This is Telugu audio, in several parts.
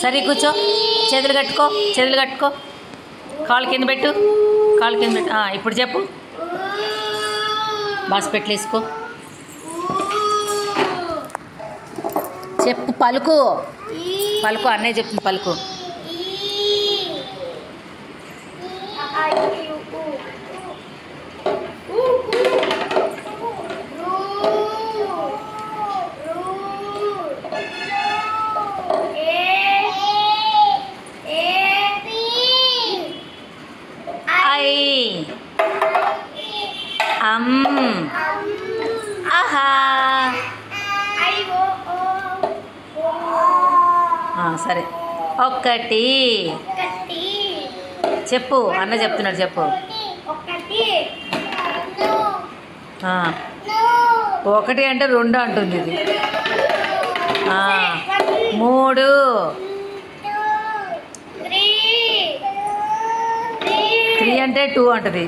సరే కూర్చో, చేతులు కట్టుకో, చేతులు కట్టుకో, కాళ్ళు కింద పెట్టు, కాళ్ళు కింద పెట్టు. ఇప్పుడు చెప్పు, బాస్పెట్లు వేసుకో, చెప్పు, పలుకు పలుకు, అన్నయ్య చెప్తుంది పలుకు. ఆహా, సరే, ఒకటి చెప్పు, అన్న చెప్తున్నాడు చెప్పు. ఒకటి అంటే రెండు అంటుంది ఇది. 3 3 అంటే 2 అంటుంది.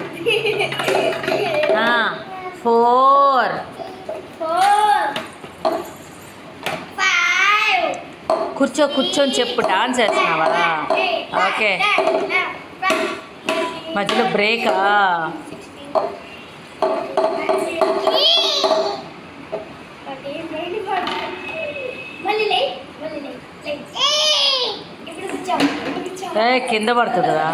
4 కూర్చో, కూర్చొని చెప్పు, డాన్స్ చేస్తున్నావా? ఓకే, మధ్యలో బ్రేకా? కింద పడుతుంది కదా.